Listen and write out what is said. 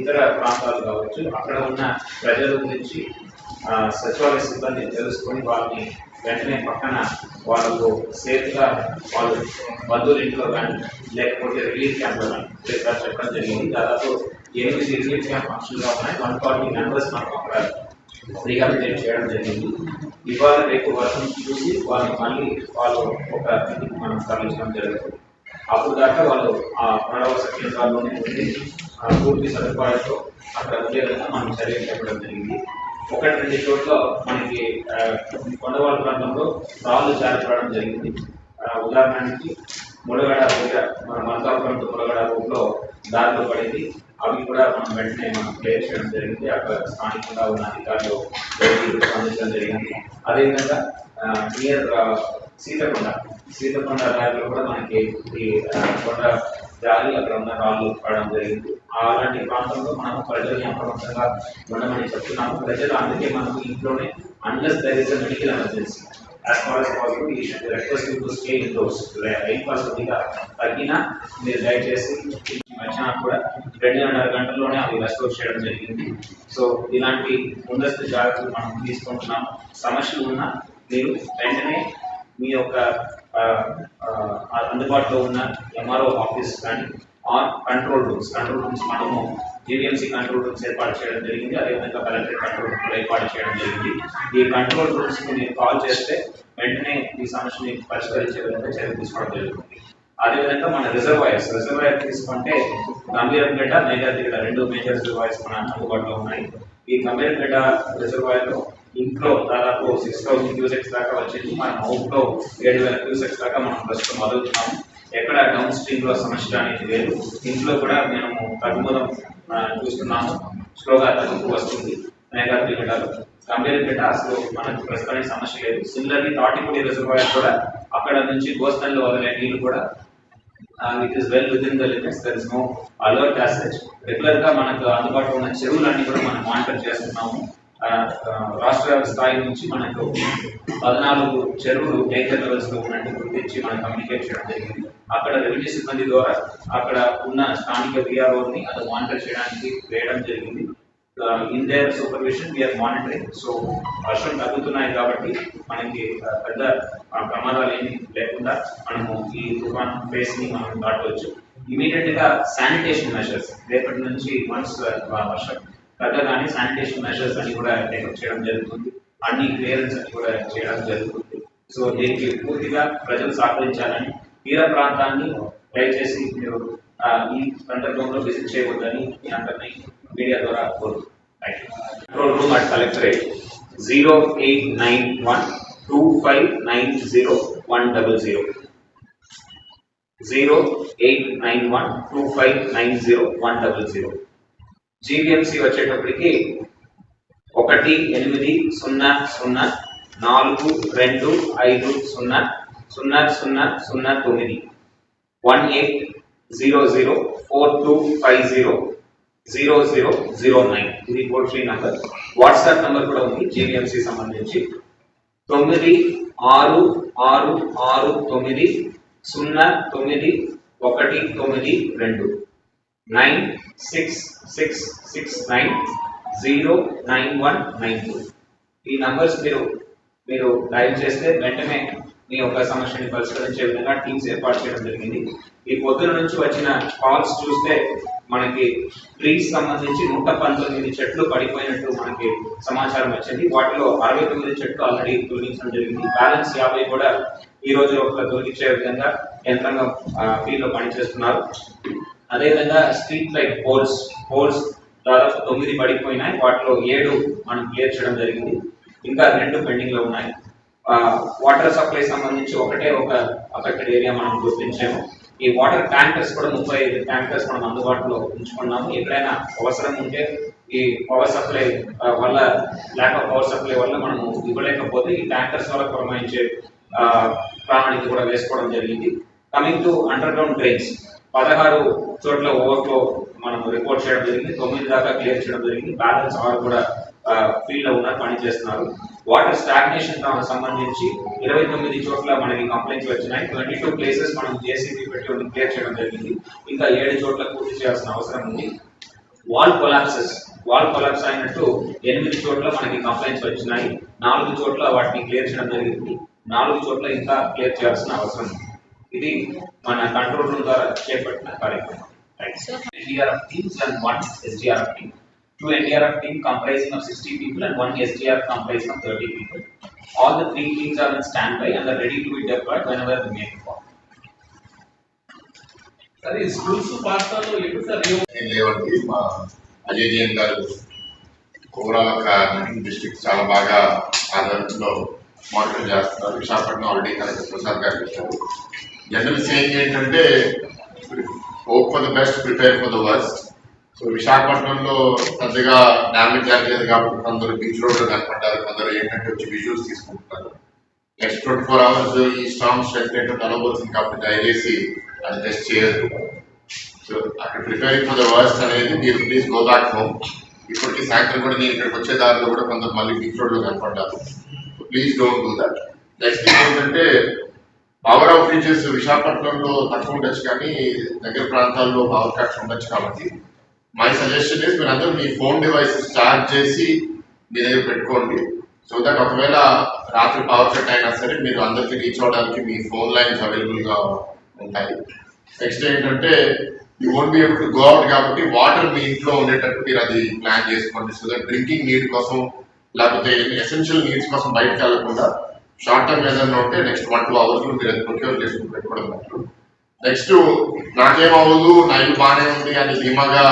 ఇతర ప్రాంతాలు కావచ్చు అక్కడ ఉన్న ప్రజల గురించి సచివాలయ సిబ్బంది తెలుసుకొని వాళ్ళని వెంటనే పక్కన వాళ్ళకు సేఫ్గా వాళ్ళు బంధువుల ఇంట్లో కానీ లేకపోతే రిలీఫ్ క్యాంప్లో కానీ చెప్పడం జరిగింది. దాదాపు 8 రిలీఫ్ క్యాంప్ ఫంక్షన్గా ఉన్నాయి. 140 మెంబర్స్ మనకు అక్కడ రీహాబిలిటేట్ చేయడం జరిగింది. ఇవాళ రేపు వర్షం చూసి వాళ్ళని మళ్ళీ వాళ్ళు ఒక ఇంటికి మనం తరలించడం జరుగుతుంది. అప్పుడు దాకా వాళ్ళు ఆ పునరావాస కేంద్రాల్లోనే ఉండి పూర్తి సదుపాయాలతో అక్కడ ఉండే విధంగా మనం చర్యలు చెప్పడం జరిగింది. 1-2 చోట్ల మనకి కొండవాళ్ళ ప్రాంతంలో రాళ్ళు జారిపడడం జరిగింది. ఉదాహరణకి ములగడ దగ్గర మన మల్కాపురం ములగడ రోడ్లో దారిలో పడింది. అవి కూడా మనం వెంటనే మనం క్లియర్ చేయడం జరిగింది. అక్కడ స్థానికంగా ఉన్న అధికారులు స్పందించడం జరిగింది. అదేవిధంగా నియర్ సీతకొండ దారిలో కూడా మనకి ఈ కొండ జారి అక్కడ ఉన్న రాళ్ళు పడడం జరిగింది. అలాంటి ప్రాంతంలో మనం ప్రజల్ని అప్రమత్తంగా ఉండమని చెప్తున్నాము. ప్రజలు అందుకే మనకు ఇంట్లోనే unless there is a medical emergency as far as possible we should request you to stay indoors. Rainfall కొద్దిగా తగ్గినా మీరు దయచేసి వచ్చినా కూడా 2.5 గంటల్లోనే అవి రెస్టోర్ చేయడం జరిగింది. సో ఇలాంటి ముందస్తు జాగ్రత్తలు మనం తీసుకుంటున్నాం. సమస్యలు ఉన్నా మీరు వెంటనే మీ యొక్క అందుబాటులో ఉన్న ఎంఆర్ఓ ఆఫీస్ కానీ ఆర్ కంట్రోల్ రూమ్స్ మనము జీవీఎంసీ కంట్రోల్ రూమ్స్ ఏర్పాటు చేయడం జరిగింది. అదేవిధంగా కలెక్టరేట్ కంట్రోల్ రూమ్ కూడా ఏర్పాటు చేయడం జరిగింది. ఈ కంట్రోల్ రూమ్స్కి మీరు కాల్ చేస్తే వెంటనే ఈ సమస్యని పరిష్కరించే విధంగా చర్యలు తీసుకోవడం జరుగుతుంది. అదేవిధంగా మన రిజర్వాయర్ తీసుకుంటే గంభీరంపేట, మేఘాతిగడ 2 మేజర్ రిజర్వాయర్స్ మన అందుబాటులో ఉన్నాయి. ఈ గంభీరంపేట రిజర్వాయర్లో ఇంట్లో దాదాపు 6,000 క్యూసెక్స్ దాకా వచ్చింది. మనం అవుట్లో 7,000 క్యూసెక్స్ దాకా మనం ప్రస్తుతం వదులుతున్నాము. ఎక్కడ డౌన్ స్ట్రీమ్ లో సమస్య అనేది లేదు. ఇంట్లో కూడా మేము తగ్గుదం చూస్తున్నాము. స్లోగా తగ్గుతూ వస్తుంది. మేఘాతిగడలో గంభీరంపేట అసలు మనకు ప్రస్తుతానికి సమస్య లేదు. సిమిలర్లీ తాటిపూడి రిజర్వాయర్ కూడా అక్కడ నుంచి గోస్తన్లో వదిలే నీళ్లు కూడా it is well within the limits. There is no alert as such. Regular గా మనకు అందుబాటులో ఉన్న చెరువులన్నీ కూడా మనం మానిటర్ చేస్తున్నాము. రాష్ట్ర స్థాయి నుంచి మనకు 14 చెరువులు డేంజర్ లెవెల్స్ లో ఉన్నట్టు గుర్తించి మనం కమ్యూనికేట్ చేయడం జరిగింది. అక్కడ రెవెన్యూ సిబ్బంది ద్వారా అక్కడ ఉన్న స్థానిక విఆర్ఓని అది మానిటర్ చేయడానికి వేయడం జరిగింది. In their supervision we are monitoring. So వర్షం తగ్గుతున్నాయి కాబట్టి మనకి పెద్ద ప్రమాదాలు ఏమి లేకుండా మనము ఈ తుఫాన్ ఫేస్ ని మనం దాటవచ్చు. ఇమీడియట్ గా శానిటేషన్ మెషర్స్ రేపటి నుంచి వన్స్ వర్షం తగ్గగానే శానిటేషన్ మెషర్స్ అని కూడా టేకప్ చేయడం జరుగుతుంది. అన్ని క్లియరెన్స్ అని కూడా చేయడం జరుగుతుంది. సో దీనికి పూర్తిగా ప్రజలు సహకరించాలని, తీర ప్రాంతాన్ని దయచేసి మీరు ఈ సందర్భంలో విజిట్ చేయవద్దని మీ అందరినీ మీడియా ద్వారా కోరుతున్నాను. Control room at collectorate 08912590 08912590 GVMC వచ్చేటప్పటికి 180042500009 180042500009 ఇది toll free number. WhatsApp number కూడా ఉంది జీవీఎంసీ సంబంధించి 9666909192 9666909192 ఈ నంబర్స్ మీరు డయల్ చేస్తే వెంటనే మీ యొక్క సమస్యని పరిష్కరించే విధంగా టీమ్స్ ఏర్పాటు చేయడం జరిగింది. ఈ పొద్దున నుంచి వచ్చిన కాల్స్ చూస్తే మనకి ట్రీస్ సంబంధించి 119 చెట్లు పడిపోయినట్టు మనకి సమాచారం వచ్చింది. వాటిలో 69 చెట్లు ఆల్రెడీ తొలగించడం జరిగింది. బ్యాలెన్స్ 50 కూడా ఈ రోజు ఒక తొలగించే విధంగా యంత్రాంగం ఫీల్డ్ లో పనిచేస్తున్నారు. అదేవిధంగా స్ట్రీట్ లైట్ పోల్స్ దాదాపు 9 పడిపోయినాయి. వాటిలో 7 మనం క్లియర్ చేయడం జరిగింది. ఇంకా 2 పెండింగ్ లో ఉన్నాయి. వాటర్ సప్లై సంబంధించి ఒకటే ఒక అఫెక్టెడ్ ఏరియా మనం గుర్తించాము. ఈ వాటర్ ట్యాంకర్స్ కూడా 35 ట్యాంకర్స్ మనం అందుబాటులో ఉంచుకున్నాము. ఎక్కడైనా అవసరం ఉంటే ఈ పవర్ సప్లై వల్ల ల్యాక్ ఆఫ్ పవర్ సప్లై వల్ల మనము ఇవ్వలేకపోతే ఈ ట్యాంకర్స్ వల్ల పురమాయించే ప్రణాళిక కూడా వేసుకోవడం జరిగింది. Coming to under ground drains 16 చోట్ల ఓవర్ఫ్లో మనం రిపోర్ట్ చేయడం జరిగింది. 9 దాకా క్లియర్ చేయడం జరిగింది. బ్యాలెన్స్ 6 కూడా ఫీల్డ్ లో ఉన్నారు, పని చేస్తున్నారు. వాటర్ స్టాగ్నేషన్ సంబంధించి 29 చోట్ల మనకి కంప్లైంట్స్ వచ్చినాయి. 22 ప్లేసెస్ మనం జేసీబీ పెట్టి క్లియర్ చేయడం జరిగింది. ఇంకా 7 చోట్ల పూర్తి చేయాల్సిన అవసరం ఉంది. వాల్ కొలాప్స్ అయినట్టు 8 చోట్ల మనకి కంప్లైంట్స్ వచ్చినాయి. 4 చోట్ల వాటిని క్లియర్ చేయడం జరిగింది. 4 చోట్ల ఇంకా క్లియర్ చేయాల్సిన అవసరం ఉంది. ఇది మన కంట్రోల్ రూమ్ ద్వారా చేపట్టిన కార్యక్రమం. NDRF teams and 1 SDRF team. 2 NDRF team comprising of 60 people and 1 SDRF comprising of 30 people. All the 3 teams are in standby and are ready to be deployed whenever we make call. సరే schools పాఠశాలలో ఎప్పుడు sir లేవండి. మా అజయ్ జైన్ గారు overall district చాలా బాగా ఆధారంలో monitor చేస్తున్నారు. Visakhapatnam already collector Prasad గారు చెప్పారు. జనరల్ సేయింగ్ ఏంటంటే hope for the best, prepare for the worst. So విశాఖపట్నంలో పెద్దగా డ్యామేజ్ జరగలేదు కాబట్టి కొందరు బీచ్ రోడ్లో కనపడ్డారు, కొందరు ఏంటంటే వచ్చి విజువల్స్ తీసుకుంటున్నారు. నెక్స్ట్ 24 hours ఈ స్టామ్ స్ట్రెంత్ ఏంటో కలబోతుంది కాబట్టి దయచేసి అది టెస్ట్ చేయదు. సో అక్కడ ప్రిపేరింగ్ ఫర్ ద వర్స్ట్ అనేది మీరు ప్లీజ్ గో బ్యాక్ హోమ్. ఇప్పటికీ సాయంత్రం కూడా నేను ఇక్కడికి వచ్చే దారిలో కూడా కొందరు మళ్ళీ బీచ్ రోడ్లో కనపడ్డారు. So please don't do that. Next ఏంటంటే పవర్ అవుటేజెస్ విశాఖపట్నంలో తక్కువ ఉండొచ్చు కానీ దగ్గర ప్రాంతాల్లో పవర్ కట్స్ ఉండొచ్చు. కాబట్టి మై సజెషన్ ఇస్ మీరందరూ మీ ఫోన్ డివైసెస్ ఛార్జ్ చేసి మీ దగ్గర పెట్టుకోండి. సో దట్ ఒకవేళ రాత్రి పవర్ కట్ అయినా సరే మీరు అందరికీ రీచ్ అవ్వడానికి మీ ఫోన్ లైన్స్ అవైలబుల్గా ఉంటాయి. నెక్స్ట్ ఏంటంటే you won't be able to go out కాబట్టి వాటర్ మీ ఇంట్లో ఉండేటట్టు మీరు అది ప్లాన్ చేసుకోండి. సో దట్ డ్రింకింగ్ నీడ్ కోసం లేకపోతే ఎసెన్షియల్ నీడ్స్ కోసం బయటకు వెళ్ళకుండా షార్ట్ టర్మ్ ఏదైనా ఉంటే నెక్స్ట్ 1-2 hours మీరు అది ప్రొక్యూర్ చేసుకుని పెట్టుకోవడం బెటర్. నెక్స్ట్ నాకేమవ్వదు, నా ఇల్లు బాగానే ఉంది అని ధీమాగా